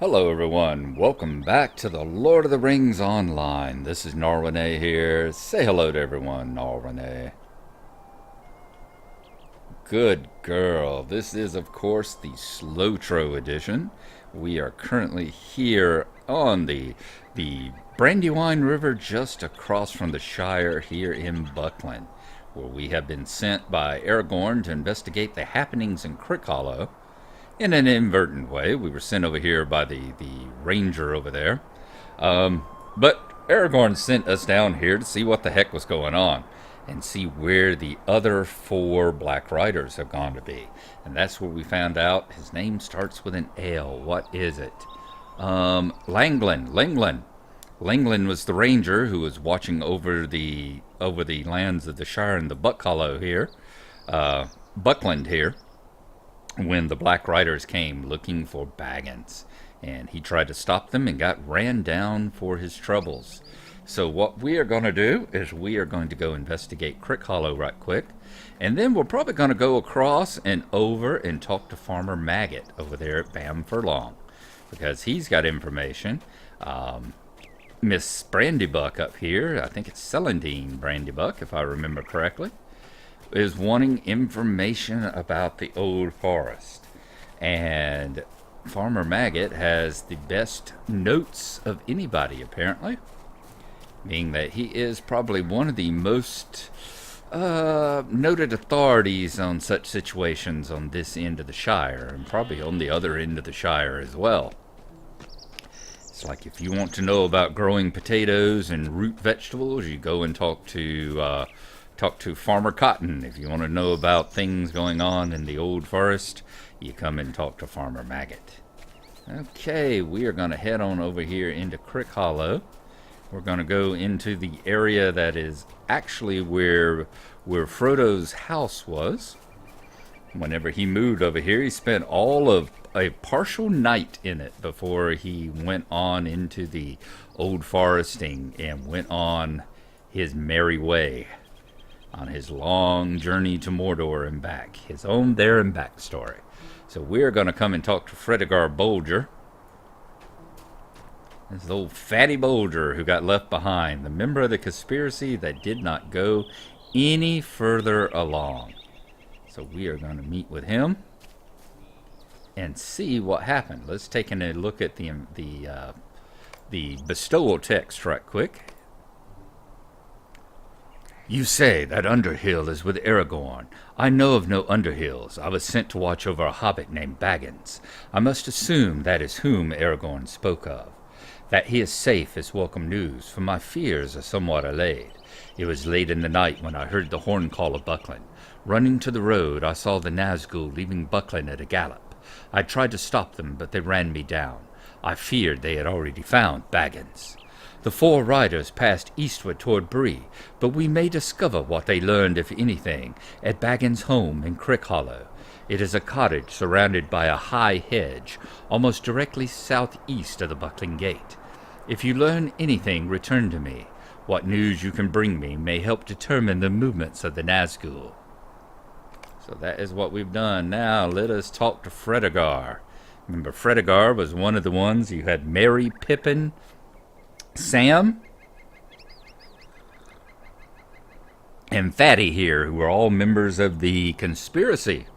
Hello everyone, welcome back to the Lord of the Rings Online. This is Gnarlrynae here. Say hello to everyone, Gnarlrynae. Good girl. This is of course the SLOTRO edition. We are currently here on the Brandywine River just across from the Shire here in Buckland, where we have been sent by Aragorn to investigate the happenings in Crickhollow. In an inadvertent way, we were sent over here by the ranger over there. But Aragorn sent us down here to see what the heck was going on and see where the other four Black Riders have gone to be. And that's where we found out his name starts with an L. What is it? Langland. Langland was the ranger who was watching over the lands of the Shire and the Buckhollow here, Buckland here, when the Black Riders came looking for Baggins, and he tried to stop them and got ran down for his troubles. So what we are going to do is we are going to go investigate Crickhollow right quick, and then we're probably going to go across and over and talk to Farmer Maggot over there at Bam Furlong, because he's got information. Miss Brandybuck up here, I think it's Celandine Brandybuck if I remember correctly, is wanting information about the old forest, and Farmer Maggot has the best notes of anybody apparently, being that he is probably one of the most noted authorities on such situations on this end of the Shire, and probably on the other end of the Shire as well. It's like if you want to know about growing potatoes and root vegetables, you go and talk to Farmer Cotton. If you want to know about things going on in the old forest, you come and talk to Farmer Maggot. Okay, we are going to head on over here into Crickhollow. We're going to go into the area that is actually where Frodo's house was. Whenever he moved over here, he spent all of a partial night in it before he went on into the old foresting and went on his merry way on his long journey to Mordor and back, his own there and back story. So we're going to come and talk to Fredegar Bolger. This is old Fatty Bolger who got left behind, the member of the conspiracy that did not go any further along. So we are going to meet with him and see what happened. Let's take a look at the bestowal text right quick. You say that Underhill is with Aragorn. I know of no Underhills. I was sent to watch over a hobbit named Baggins. I must assume that is whom Aragorn spoke of. That he is safe is welcome news, for my fears are somewhat allayed. It was late in the night when I heard the horn call of Buckland. Running to the road, I saw the Nazgul leaving Buckland at a gallop. I tried to stop them, but they ran me down. I feared they had already found Baggins. The four riders passed eastward toward Bree, but we may discover what they learned, if anything, at Baggins' home in Crickhollow. It is a cottage surrounded by a high hedge, almost directly southeast of the Buckland Gate. If you learn anything, return to me. What news you can bring me may help determine the movements of the Nazgul. So that is what we've done. Now let us talk to Fredegar. Remember, Fredegar was one of the ones you had Merry, Pippin, Sam, and Fatty here, who were all members of the conspiracy.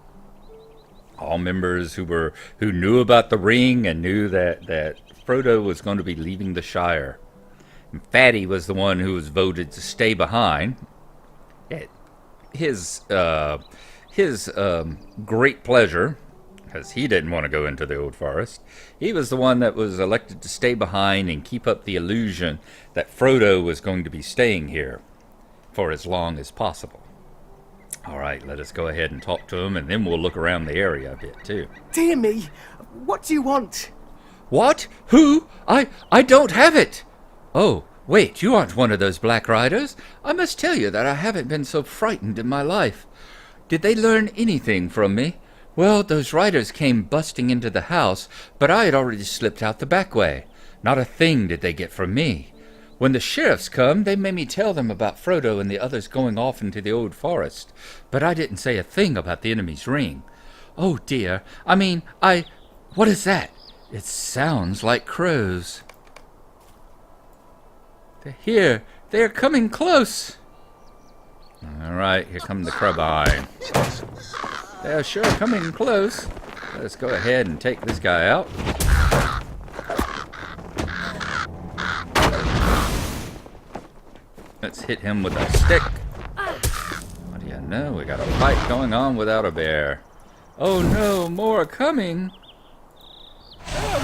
All members who knew about the ring and knew that Frodo was going to be leaving the Shire. And Fatty was the one who was voted to stay behind. At his great pleasure, because he didn't want to go into the old forest. He was the one that was elected to stay behind and keep up the illusion that Frodo was going to be staying here for as long as possible. All right, let us go ahead and talk to him, and then we'll look around the area a bit too. Dear me, what do you want? What? Who? I don't have it. Oh, wait, you aren't one of those Black Riders? I must tell you that I haven't been so frightened in my life. Did they learn anything from me? Well, those riders came busting into the house, but I had already slipped out the back way. Not a thing did they get from me. When the sheriffs come, they made me tell them about Frodo and the others going off into the old forest, but I didn't say a thing about the enemy's ring. Oh, dear. What is that? It sounds like crows. They're here. They're coming close. Alright, here come the Crabine. They're sure coming close. Let's go ahead and take this guy out. Let's hit him with a stick. What do you know? We got a fight going on without a bear. Oh no, more coming.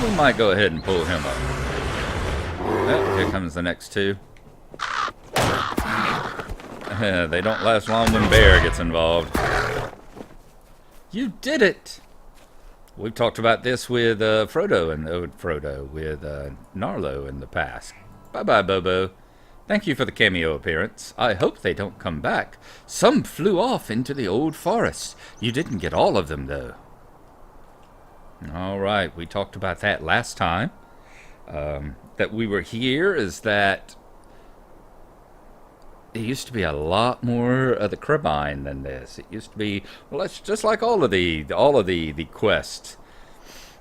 We might go ahead and pull him up. Oh, here comes the next two. They don't last long when bear gets involved. You did it! We've talked about this with Gnarlo with Gnarlo in the past. Bye-bye, Bobo. Thank you for the cameo appearance. I hope they don't come back. Some flew off into the old forest. You didn't get all of them, though. All right, we talked about that last time. That we were here is that it used to be a lot more of the Crabine than this. It used to be, well, it's just like all of the quests,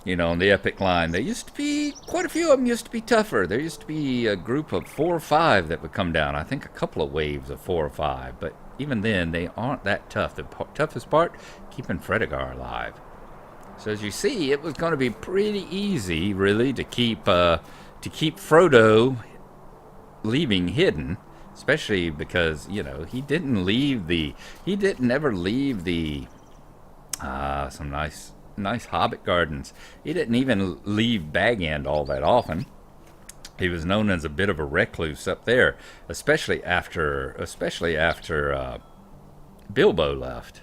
you know, on the epic line. There used to be quite a few of them. Used to be tougher. There used to be a group of 4 or 5 that would come down. I think a couple of waves of 4 or 5, but even then, they aren't that tough. The toughest part, keeping Fredegar alive. So as you see, it was going to be pretty easy, really, to keep Frodo leaving hidden. Especially because, you know, he didn't ever leave the some nice hobbit gardens. He didn't even leave Bag End all that often. He was known as a bit of a recluse up there, especially after Bilbo left.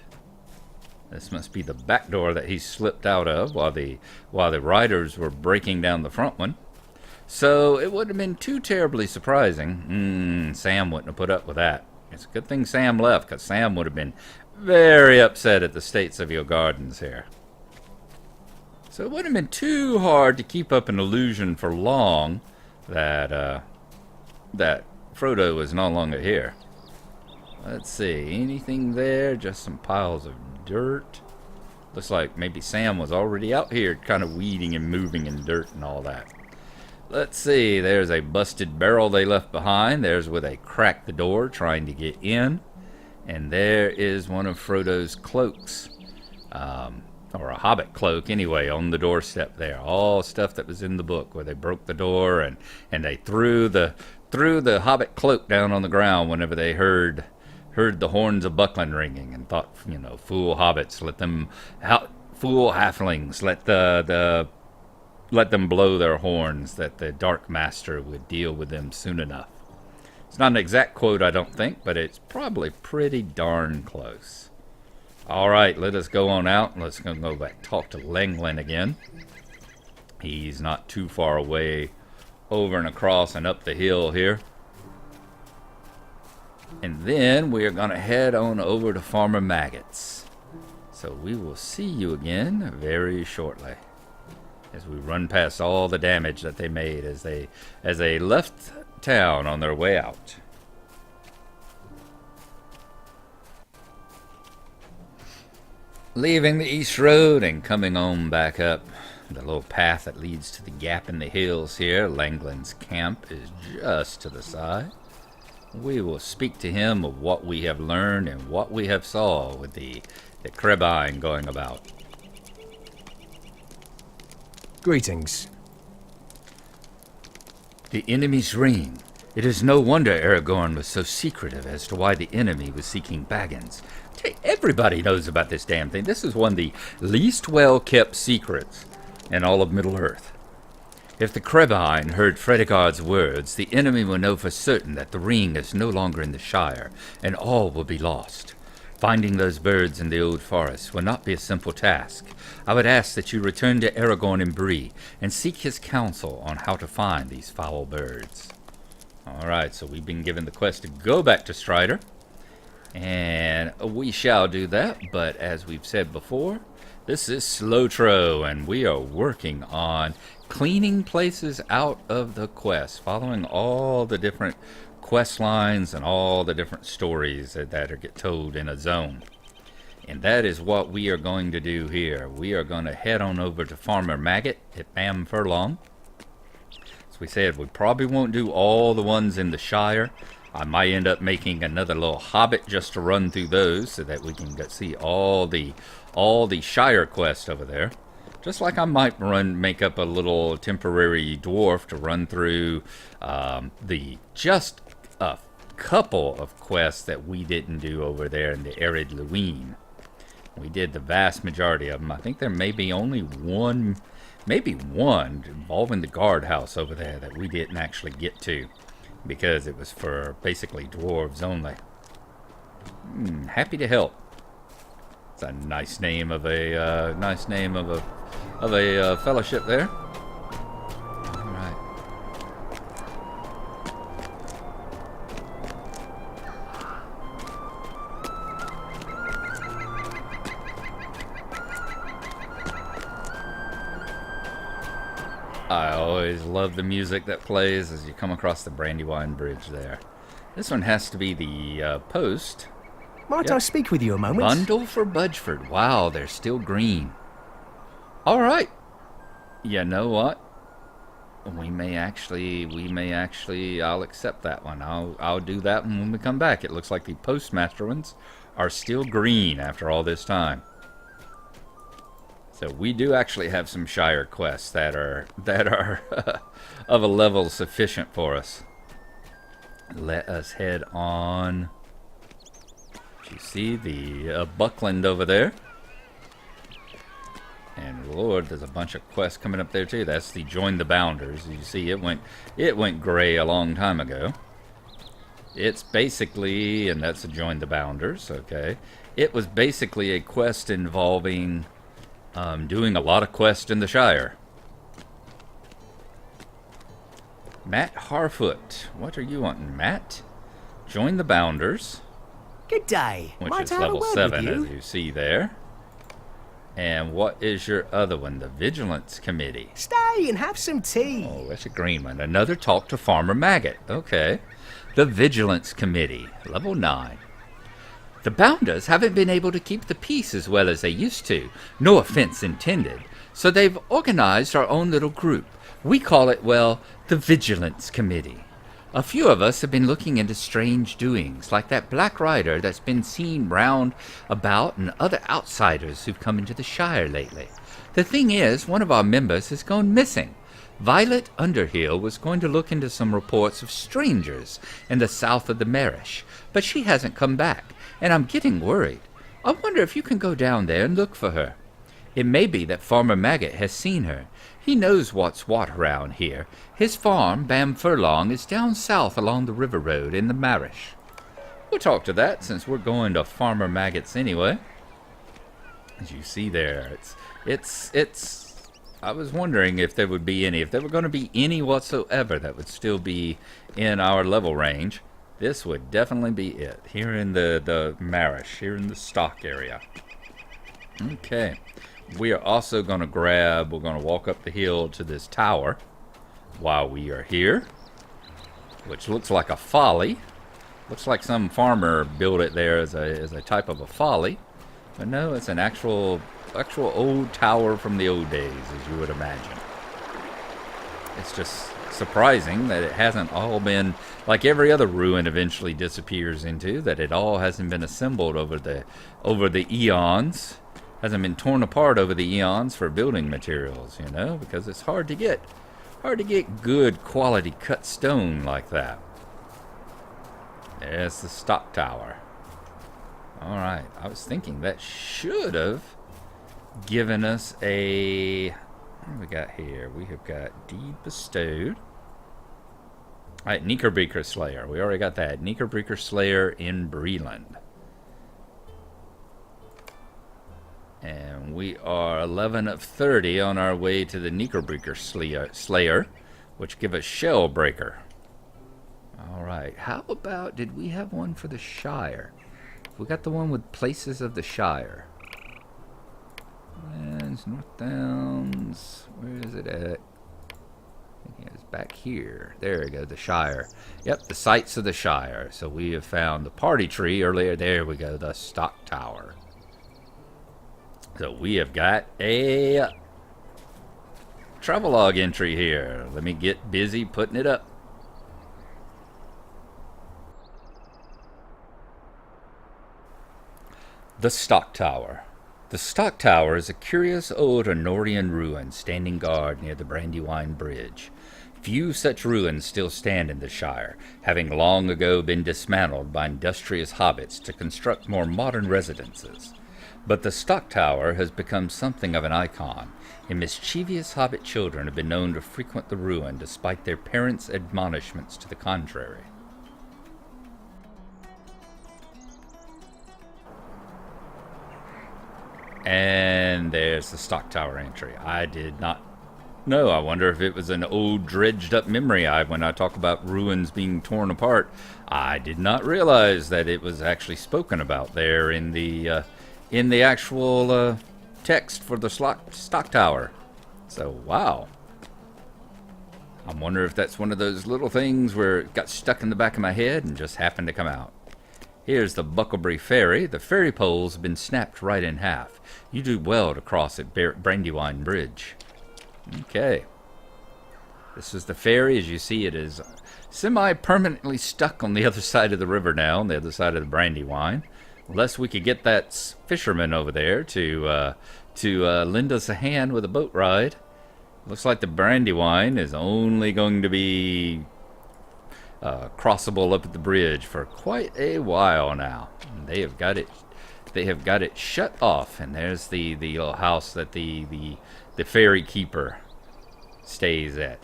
This must be the back door that he slipped out of while the riders were breaking down the front one. So it wouldn't have been too terribly surprising. Sam wouldn't have put up with that. It's a good thing Sam left, because Sam would have been very upset at the states of your gardens here. So it wouldn't have been too hard to keep up an illusion for long that Frodo was no longer here. Let's see, anything there? Just some piles of dirt. Looks like maybe Sam was already out here kind of weeding and moving in dirt and all that. Let's see, there's a busted barrel they left behind. There's where they cracked the door trying to get in. And there is one of Frodo's cloaks. Or a hobbit cloak anyway, on the doorstep there. All stuff that was in the book where they broke the door and they threw the hobbit cloak down on the ground whenever they heard the horns of Buckland ringing and thought, you know, fool hobbits, fool halflings, let them blow their horns, that the Dark Master would deal with them soon enough. It's not an exact quote, I don't think, but it's probably pretty darn close. All right, let us go on out. Let's go back talk to Lenglin again. He's not too far away, over and across and up the hill here. And then we are going to head on over to Farmer Maggot's. So we will see you again very shortly, as we run past all the damage that they made as they left town on their way out. Leaving the east road and coming on back up the little path that leads to the gap in the hills here, Langlin's camp is just to the side. We will speak to him of what we have learned and what we have saw with the Crabine going about. Greetings. The enemy's ring. It is no wonder Aragorn was so secretive as to why the enemy was seeking Baggins. Everybody knows about this damn thing. This is one of the least well-kept secrets in all of Middle-earth. If the Crabine heard Fredegar's words, the enemy will know for certain that the ring is no longer in the Shire, and all will be lost. Finding those birds in the old forest will not be a simple task. I would ask that you return to Aragorn and Bree and seek his counsel on how to find these foul birds. Alright, so we've been given the quest to go back to Strider, and we shall do that, but as we've said before, this is SLOTRO, and we are working on cleaning places out of the quest, following all the different quest lines and all the different stories that get told in a zone. And that is what we are going to do here. We are going to head on over to Farmer Maggot at Bam Furlong. As we said, we probably won't do all the ones in the Shire. I might end up making another little hobbit just to run through those so that we can see all the Shire quests over there. Just like I might make up a little temporary dwarf to run through just a couple of quests that we didn't do over there in the Arid Luine. We did the vast majority of them. I think there may be only one, maybe one, involving the guardhouse over there that we didn't actually get to because it was for basically dwarves only. Happy to help. It's a nice name of a fellowship there. All right. I always love the music that plays as you come across the Brandywine Bridge there. This one has to be the post. Might I speak with you a moment? Bundle for Budgeford. Wow, they're still green. All right. You know what? We may actually, I'll accept that one. I'll do that one when we come back. It looks like the postmaster ones are still green after all this time. So we do actually have some Shire quests that are of a level sufficient for us. Let us head on. You see the Buckland over there. And Lord, there's a bunch of quests coming up there too. That's the Join the Bounders. You see, it went gray a long time ago. It's basically, and that's a Join the Bounders, okay. It was basically a quest involving doing a lot of quests in the Shire. Matt Harfoot. What are you wanting, Matt? Join the Bounders. Good day. Which Might is I have a level word 7, with you? as you see there. And what is your other one? The Vigilance Committee. Stay and have some tea. Oh, that's a green one. Another talk to Farmer Maggot. Okay. The Vigilance Committee. Level 9. The Bounders haven't been able to keep the peace as well as they used to. No offense intended. So they've organized our own little group. We call it, well, the Vigilance Committee. A few of us have been looking into strange doings, like that Black Rider that's been seen round about and other outsiders who've come into the Shire lately. The thing is, one of our members has gone missing. Violet Underhill was going to look into some reports of strangers in the south of the Marish, but she hasn't come back, and I'm getting worried. I wonder if you can go down there and look for her. It may be that Farmer Maggot has seen her. He knows what's what around here. His farm, Bam Furlong, is down south along the river road in the Marish. We'll talk to that since we're going to Farmer Maggot's anyway. As you see there, it's I was wondering if there would be any, if there were going to be any whatsoever that would still be in our level range. This would definitely be it. Here in the Marish, here in the stock area. Okay. We are also going to we're going to walk up the hill to this tower while we are here, which looks like a folly. Looks like some farmer built it there as a type of a folly. But no, it's an actual old tower from the old days, as you would imagine. It's just surprising that it hasn't all been, like every other ruin eventually disappears into, that it all hasn't been assembled over the eons. Hasn't been torn apart over the eons for building materials, you know, because it's hard to get good quality cut stone like that. There's the stock tower. All right, I was thinking that should have given us a, what do we got here? We have got deed bestowed. All right, Knickerbreaker Slayer. We already got that. Knickerbreaker Slayer in Breland. And we are 11 of 30 on our way to the Knickerbreaker Slayer, which give us Shellbreaker. All right. How about, did we have one for the Shire? We got the one with Places of the Shire. Lands, North Downs. Where is it at? I think it's back here. There we go, the Shire. Yep, the sites of the Shire. So we have found the party tree earlier. There we go, the stock tower. So we have got a travelogue entry here. Let me get busy putting it up. The Stock Tower. The Stock Tower is a curious old Honorian ruin standing guard near the Brandywine Bridge. Few such ruins still stand in the Shire, having long ago been dismantled by industrious hobbits to construct more modern residences. But the Stock Tower has become something of an icon, and mischievous hobbit children have been known to frequent the ruin despite their parents' admonishments to the contrary. And there's the Stock Tower entry. I did not know. I wonder if it was an old dredged up memory when I talk about ruins being torn apart. I did not realize that it was actually spoken about there in the actual text for the Stock Tower. So, wow. I wonder if that's one of those little things where it got stuck in the back of my head and just happened to come out. Here's the Bucklebury Ferry. The ferry poles have been snapped right in half. You do well to cross at Brandywine Bridge. Okay. This is the ferry. As you see, it is semi-permanently stuck on the other side of the river now, on the other side of the Brandywine. Unless we could get that fisherman over there to lend us a hand with a boat ride. Looks like the Brandywine is only going to be crossable up at the bridge for quite a while now. And they have got it shut off, and there's the little house that the ferry keeper stays at.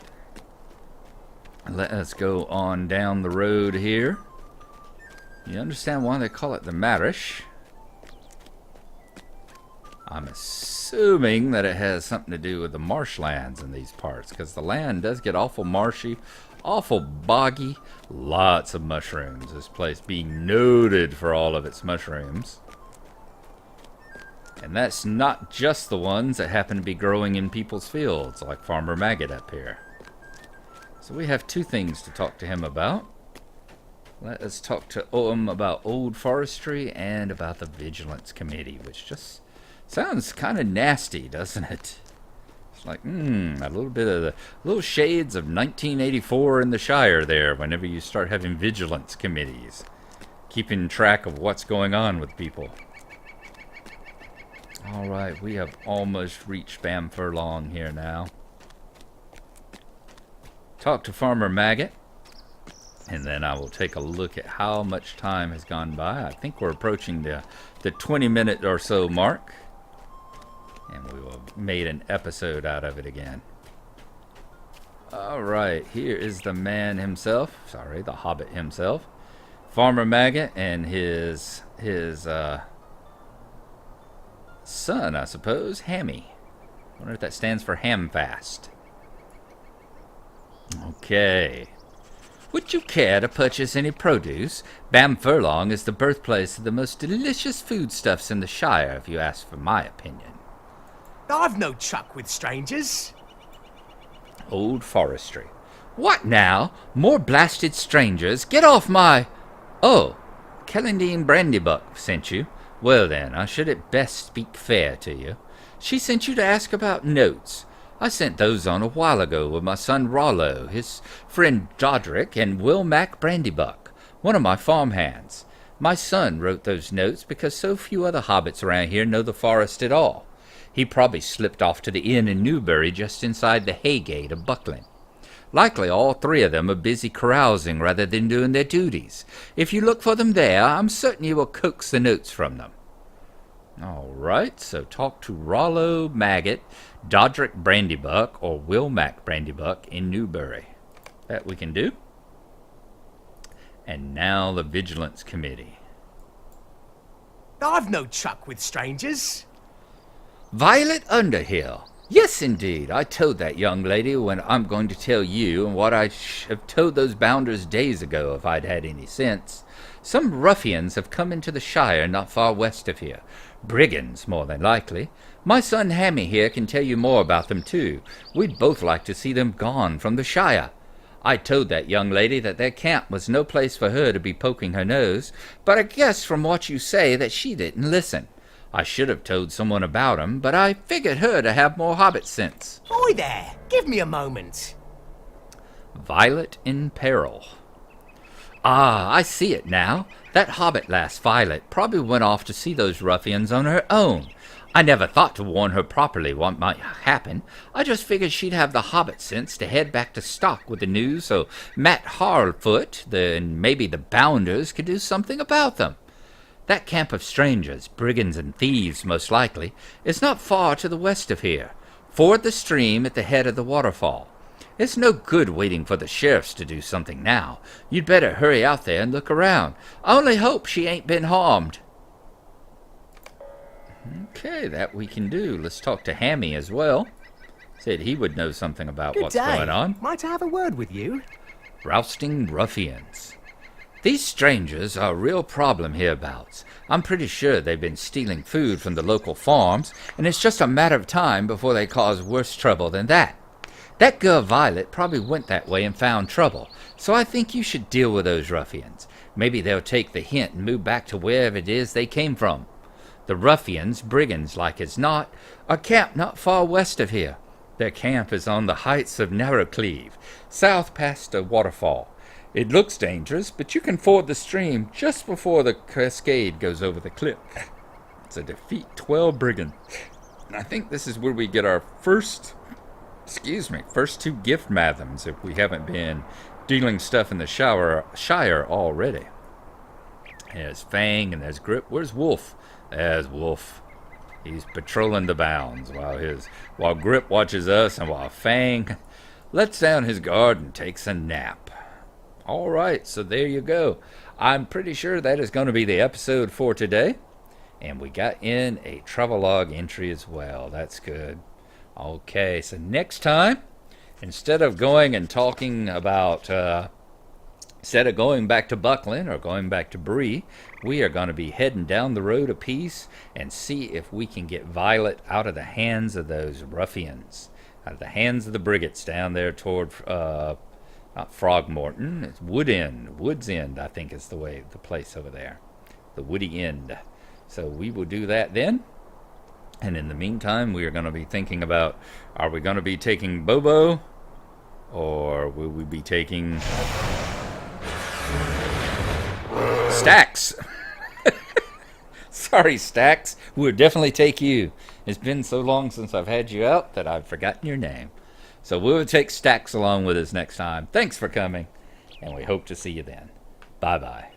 Let us go on down the road here. You understand why they call it the Marish? I'm assuming that it has something to do with the marshlands in these parts, because the land does get awful marshy, awful boggy, lots of mushrooms. This place being noted for all of its mushrooms. And that's not just the ones that happen to be growing in people's fields, like Farmer Maggot up here. So we have two things to talk to him about. Let us talk to him about old forestry and about the Vigilance Committee, which just sounds kind of nasty, doesn't it? It's like, a little bit of the little shades of 1984 in the Shire there whenever you start having Vigilance Committees, keeping track of what's going on with people. Alright, we have almost reached Bamfurlong here now. Talk to Farmer Maggot, and then I will take a look at how much time has gone by. I think we're approaching the 20-minute or so mark, and we will have made an episode out of it again. Alright, here is the man himself, the hobbit himself, Farmer Maggot, and his son, I suppose, Hammy. I wonder if that stands for Hamfast. Okay. Would you care to purchase any produce? Bamfurlong is the birthplace of the most delicious foodstuffs in the Shire, if you ask for my opinion. I've no chuck with strangers. Old forestry. What now? More blasted strangers? Get off my... Oh, Kellendine Brandybuck sent you. Well then, I should at best speak fair to you. She sent you to ask about notes. I sent those on a while ago with my son Rollo, his friend Dodrick, and Will Mac Brandybuck, one of my farmhands. My son wrote those notes because so few other hobbits around here know the forest at all. He probably slipped off to the inn in Newbury just inside the Haygate of Buckland. Likely all three of them are busy carousing rather than doing their duties. If you look for them there, I'm certain you will coax the notes from them. All right, so talk to Rollo Maggot, Dodrick Brandybuck, or Will Mac Brandybuck in Newbury. That we can do. And now the Vigilance Committee. I've no chuck with strangers. Violet Underhill. Yes, indeed. I told that young lady when I'm going to tell you, and what I have told those bounders days ago if I'd had any sense. Some ruffians have come into the Shire not far west of here. Brigands, more than likely. My son Hammy here can tell you more about them, too. We'd both like to see them gone from the Shire. I told that young lady that their camp was no place for her to be poking her nose, but I guess from what you say that she didn't listen. I should have told someone about 'em, but I figured her to have more hobbit sense. Boy there, give me a moment. Violet in peril. Ah, I see it now. That hobbit lass Violet probably went off to see those ruffians on her own. I never thought to warn her properly what might happen. I just figured she'd have the hobbit sense to head back to Stock with the news so Matt Harlfoot, and maybe the Bounders, could do something about them. That camp of strangers, brigands and thieves most likely, is not far to the west of here, ford the stream at the head of the waterfall. It's no good waiting for the sheriffs to do something now. You'd better hurry out there and look around. I only hope she ain't been harmed. Okay, that we can do. Let's talk to Hammy as well. Said he would know something about Good what's day. going on. Might I have a word with you? Rousting ruffians. These strangers are a real problem hereabouts. I'm pretty sure they've been stealing food from the local farms, and it's just a matter of time before they cause worse trouble than that. That girl Violet probably went that way and found trouble, so I think you should deal with those ruffians. Maybe they'll take the hint and move back to wherever it is they came from. The ruffians, brigands like as not, are camped not far west of here. Their camp is on the heights of Gnarlrynae, south past a waterfall. It looks dangerous, but you can ford the stream just before the cascade goes over the cliff. To defeat 12 brigands. And I think this is where we get our first two gift mathoms if we haven't been dealing stuff in the Shire already. There's Fang and there's Grip. Where's Wolf? There's Wolf. He's patrolling the bounds while Grip watches us and while Fang lets down his guard and takes a nap. All right, so there you go. I'm pretty sure that is going to be the episode for today. And we got in a travelogue entry as well. That's good. Okay, so next time, instead of going and talking about, instead of going back to Buckland or going back to Bree, we are going to be heading down the road a piece and see if we can get Violet out of the hands of those ruffians, out of the hands of the brigands down there toward, not Frogmorton, it's Woods End, I think is the place over there, the Woody End. So we will do that then. And in the meantime, we are going to be thinking about, are we going to be taking Bobo? Or will we be taking Stax? Sorry, Stax. We'll definitely take you. It's been so long since I've had you out that I've forgotten your name. So we'll take Stax along with us next time. Thanks for coming, and we hope to see you then. Bye-bye.